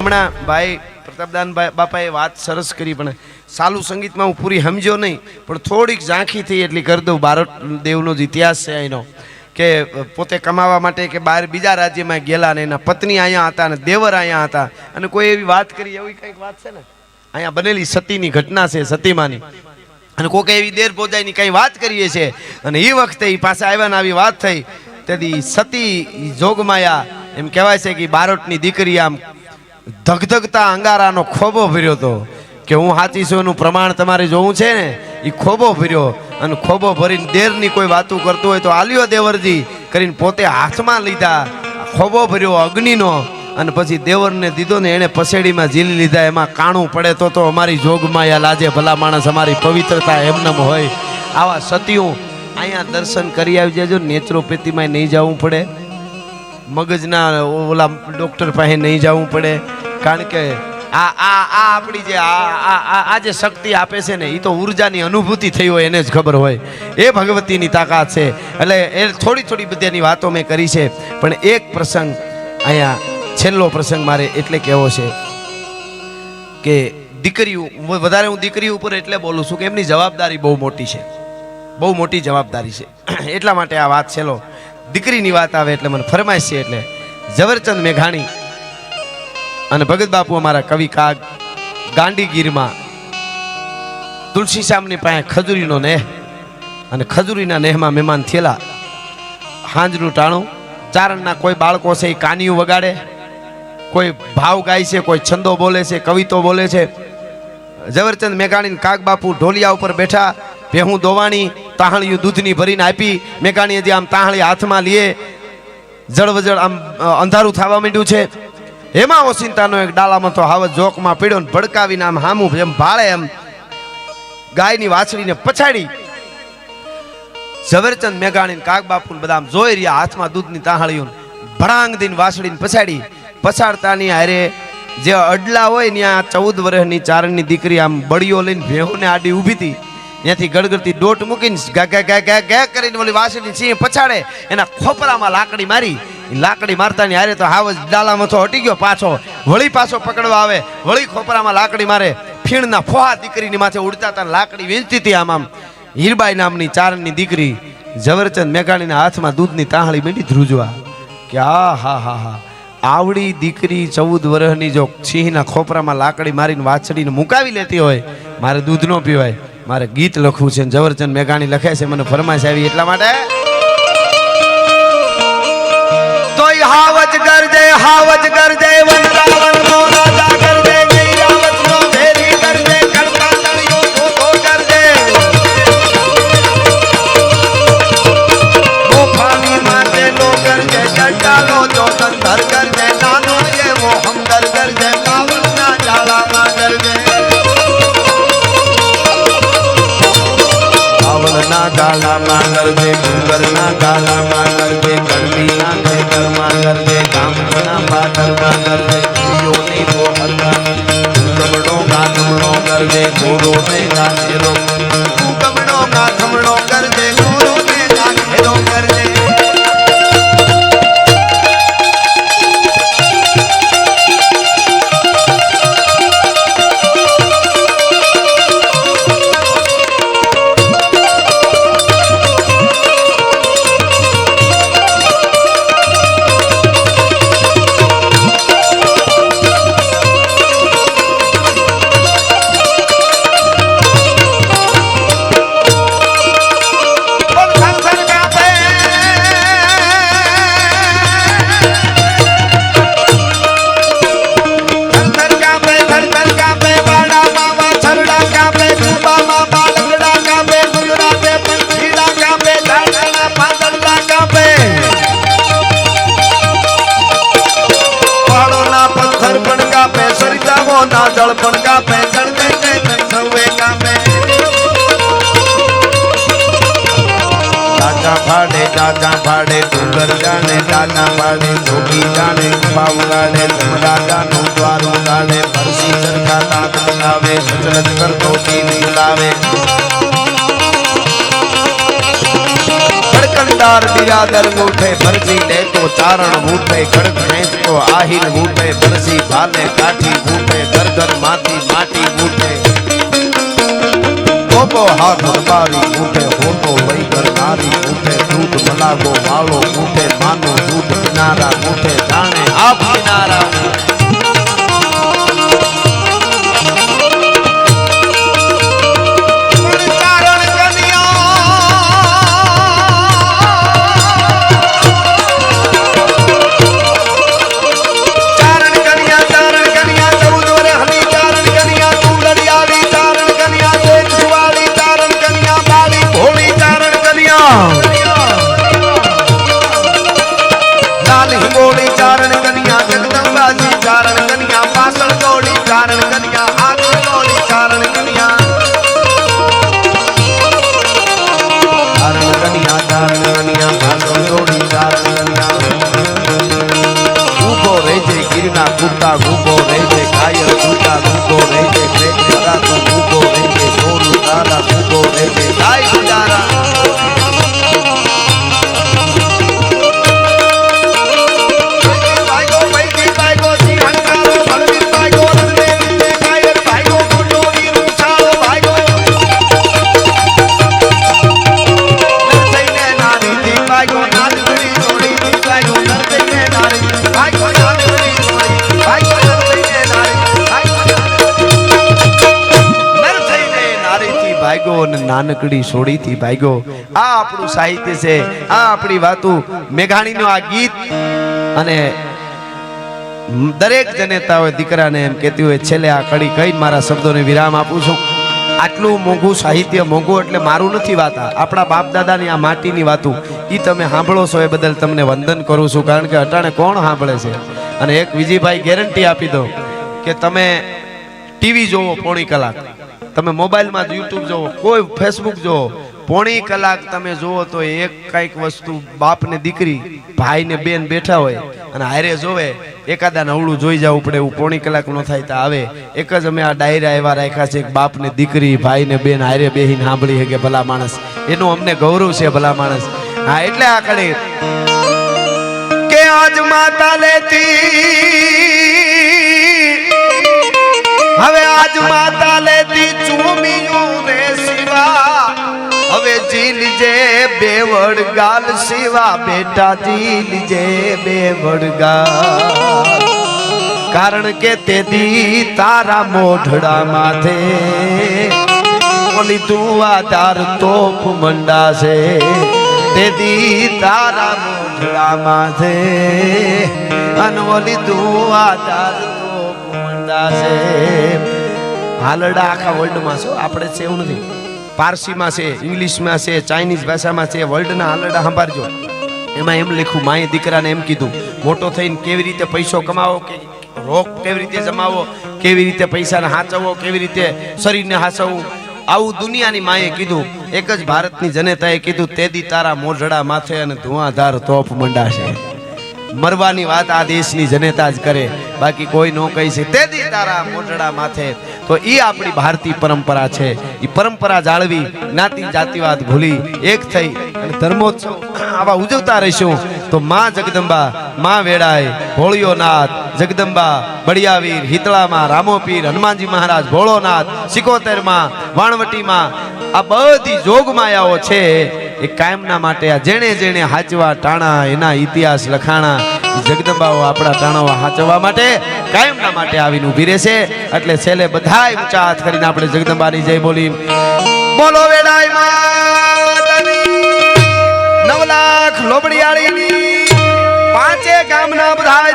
હમણાં ભાઈ પ્રતાપદાન બાપાએ વાત સરસ કરી, પણ સાલું સંગીતમાં હું પૂરી સમજ્યો નહીં, પણ થોડીક ઝાંખી થઈ એટલી કરી દઉં. બારોટ દેવનો જ ઇતિહાસ છે એનો, કે પોતે કમાવા માટે કે બહાર બીજા રાજ્યમાં ગયેલા ને એના પત્ની અહીંયા હતા ને દેવર અહીંયા હતા, અને કોઈ એવી વાત કરી, એવી કંઈક વાત છે ને અહીંયા બનેલી સતીની ઘટના છે, સતીમાની, અને કોકે એવી દેર પોજાઈની કંઈ વાત કરીએ છે, અને એ વખતે એ પાસે આવ્યા ને આવી વાત થઈ. તેથી સતી જોગમાયા એમ કહેવાય છે કે બારોટની દીકરી આમ ધગધગતા અંગારાનો ખોબો ભર્યો હતો કે હું સાચી છું એનું પ્રમાણ તમારે જોવું છે ને. એ ખોબો ભર્યો અને ખોબો ભરીને દેરની કોઈ વાતું કરતું હોય તો આલ્યો દેવરજી કરીને પોતે હાથમાં લીધા ખોબો ભર્યો અગ્નિનો, અને પછી દેવરને દીધો ને એને પસેડીમાં ઝીલી લીધા. એમાં કાણું પડે તો અમારી જોગમાયા લાજે, ભલા માણસ અમારી પવિત્રતા એમનેમ હોય. આવા સતીઓ અહીંયા દર્શન કરી આવી જજો. નેત્રોપેથીમાં નહીં જવું પડે, મગજના ઓલા ડૉક્ટર પાસે નહીં જવું પડે, કારણ કે આ આપણી જે આ જે શક્તિ આપે છે ને, એ તો ઉર્જાની અનુભૂતિ થઈ હોય એને જ ખબર હોય. એ ભગવતીની તાકાત છે. એટલે એ થોડી બધાની વાતો મેં કરી છે, પણ એક પ્રસંગ અહીંયા છેલ્લો પ્રસંગ મારે એટલે કહેવો છે કે દીકરીઓ, વધારે હું દીકરી ઉપર એટલે બોલું છું કે એમની જવાબદારી બહુ મોટી છે, બહુ મોટી જવાબદારી છે. એટલા માટે આ વાત છેલ્લો દીકરીની વાત આવે એટલે મને ફરમાઈશ છે. એટલે ઝવેરચંદ મેઘાણી અને ભગત બાપુ અમારા કવિ કાગ ગાંડીગીરમાં તુલસી શ્યામની પાસે ખજૂરીનો નેહ, અને ખજૂરીના નેહમાં મહેમાન થયેલા. હાંજનું ટાણું, ચારણના કોઈ બાળકો છે એ કાનિયું વગાડે, કોઈ ભાવ ગાય છે, કોઈ છંદો બોલે છે, કવિતો બોલે છે. ઝવેરચંદ મેઘાણી કાગ બાપુ ઢોલિયા ઉપર બેઠા, ભેહું દોવાણી તાહળિયું દૂધની ભરીને આપી. મેઘાણીએ જે આમ તાહળી હાથમાં લીએ, જળવજળ આમ અંધારું થવા માંડ્યું છે. એમાં ઓસિંતાનો એક ડાલામાં તો હાવ જોકમાં પીડ્યો ને ભડકાવીને આમ હામું એમ ભાળે એમ ગાયની વાછડીને પછાડી. ઝવેરચંદ મેઘાણી કાગ બાપુ બધા આમ જોઈ રહ્યા, હાથમાં દૂધની તાહળીઓ ભડાંગ દઈને વાછડીને પછાડી. પછાડતાની હારે જે અડલા હોય ત્યાં 14 વર્ષની ચારણની દીકરી આમ બળીઓ લઈને ભેહુને આડી ઊભી હતી. ત્યાંથી ગડગડતી દોટ મૂકીને ગા કરીને ઓલી વાસળી સિંહ પછાડે, એના ખોપરામાં લાકડી મારી. લાકડી મારતાની હારે તો હાવ ડાલામાં તો હટી ગયો પાછો, વળી પાછો પકડવા આવે, વળી ખોપરામાં લાકડી મારે. ફીણના ફોહા દીકરીની માથે ઉડતા હતા, લાકડી વીંચતી હતી. આમ હીરબાઈ નામની ચારણની દીકરી ઝવેરચંદ મેઘાણીના હાથમાં દૂધની તાહળી બેઠી ધ્રુજવા કે હા આવડી દીકરી 14 વર્ષની જો સિંહના ખોપરામાં લાકડી મારીને વાછડીને મુકાવી લેતી હોય, મારે દૂધ ન પીવાય, મારે ગીત લખવું છે. ઝવેરચંદ મેઘાણી લખે છે, મને ફરમાઈશ આવી એટલા માટે. તોય હાવજ ગરજે વનરાવન નો રાજા ગરજે, ગૈરાવત નો ભેરી ગરજે, કડકા તળિયો ધોધો ગરજે. ગોફાની માતે નો ગરજે, જટાલો જો સંધર ગરજે, નાનો એવો હમદર ગરજે, પાવનના જાળામાં ગરજે. પાવનના ગાલામાં ગરજે, ડુંગરના ગાલામાં ગરજે, ગરમીના ખેતરમાં ગરજે, ગામના પાટરમાં ગરજે, યોની બોહરમાં ગમણો ગાથમણો ગરજે, ગોરો ને ગાથેરો ગમણો ગાથમણો ગરજે, ગોરો ને ગાથેરો ગરજે. ના જળપણ કાપે જળતે સૌએ કાપે. દાદા ભાડે ડુંગર જાણે, દાદા ભાડે જોગી જાણે, પાવગાડે રાજાનું દ્વારું ગાડે, પરસી સરખા દાંત લાવે, રચરચ કરતો ટીવી લાવે. कंडार बिरादर बूठे बरसी ले तो चारण बूठे खड़क भैंस को आहिर बूठे बरसी भाले काठी बूठे गर्दन माथी माटी बूठे गोपो हाथ बारी बूठे होतो वही करनारी बूठे दूध मलागो मालो बूठे मानो दूध किनारा बूठे जाने आप किनारा लाल हिंगोली चारण कन्या जगदम्बा जी चारण कन्या पासड़ दौड़ी चारण कन्या आगे दौड़ी चारण कन्या चारण कन्या पासड़ दौड़ी चारण कन्या ऊभो रेजे गिरना कुत्ता ऊभो रेजे कायर कुत्ता ऊभो रेजे प्रेम का तो ऊभो रेजे सोनू तारा ऊभो रेजे गाय गुजारा નાનકડી સોડી થી ભાગ્યો આ આપણું સાહિત્ય છે આ આપણી વાતો મેઘાણીનું આ ગીત અને દરેક જનેતાઓ દીકરાને એમ કહેતી હોય છેલ્લે આ કડી કઈ મારા શબ્દોને વિરામ આપું છું આટલું મોંઘું સાહિત્ય મોંઘું એટલે મારું નથી વાત આપણા બાપ દાદાની આ માટીની વાતો ઈ તમે સાંભળો છો એ બદલ તમને વંદન કરું છું કારણ કે અટાણે કોણ સાંભળે છે અને એક વિજયભાઈ ગેરંટી આપી દો કે તમે ટીવી જોવો પોણી કલાક તમે મોબાઈલમાં યુટ્યુબ જોવો કોઈ ફેસબુક જોવો પોણી કલાક તમે જોવો તો એક કઈક વસ્તુ બાપ ને દીકરી ભાઈ ને બેન બેઠા હોય અને હારે જોવે એકાદા નવળું જોઈ જવું પડે એવું પોણી કલાક નો થાય તો આવે એક જ અમે આ ડાયરા એવા રાખ્યા છે બાપ ને દીકરી ભાઈ ને બેન હારે બેહીને સાંભળી કે ભલા માણસ એનું અમને ગૌરવ છે ભલા માણસ હા એટલે આ કડે કે આજ માતા લેતી હવે આજ માતા લેતી ચૂમિયું રે શિવા હવે જીલજે બેવડ ગાલ શિવા બેટા જીલજે બેવડ ગાલ કારણ કે તેદી તારા મોઢડા માથે ઓલી દુઆદાર તોપ મંડા છે તેદી તારા મોઢડા માથે અને ઓલી દુઆદાર છે હાલડા આખા વર્લ્ડમાં છે આપણે છે એવું નથી પારસીમાં છે ઇંગ્લિશમાં છે ચાઇનીઝ ભાષામાં છે વર્લ્ડના હાલડા સંભાળજો એમાં એમ લખ્યું માએ દીકરાને એમ કીધું મોટો થઈને કેવી રીતે પૈસો કમાવો કે રોગ કેવી રીતે જમાવો કેવી રીતે પૈસાને હાચવવો કેવી રીતે શરીરને હાચવવું આવું દુનિયાની માએ કીધું એક જ ભારતની જનતાએ કીધું તેદી તારા મોઢડા માથે અને ધુઆધાર તોપ મંડાશે મરવાની વાત આ દેશની જનતા જ કરે બાકી કોઈ નો કહી છે તેદી તારા મોઢડા માથે તો ઈ આપણી ભારતીય પરંપરા છે ઈ પરંપરા જાળવી જ્ઞાતિ જાતિવાદ ભૂલી એક થઈ અને ધર્મોત્સવ આવા ઉજવતા રહીશું તો માં જગદંબા માં વેડાય ભોળિયો નાથ જગદંબા બળિયાવીર હિતળામાં રામોપીર હનુમાનજી મહારાજ ભોળોનાથ સિકોતેરમાં વાણવટીમાં આ બધી જોગમાયાઓ છે એ કાયમના માટે આ જેણે જેણે હાચવા ટાણા એના ઇતિહાસ લખાણા જગદંબાઓ આપણા ટાણાઓ હાચવા માટે કાયમના માટે આવીને ઊભી રહેશે એટલે છેલ્લે બધાય ઊંચા હાથ કરીને આપણે જગદંબાની જય બોલી બોલો વેડાય માતાની 9 લાખ લોબડિયાળીની પાંચે ગામના બધાય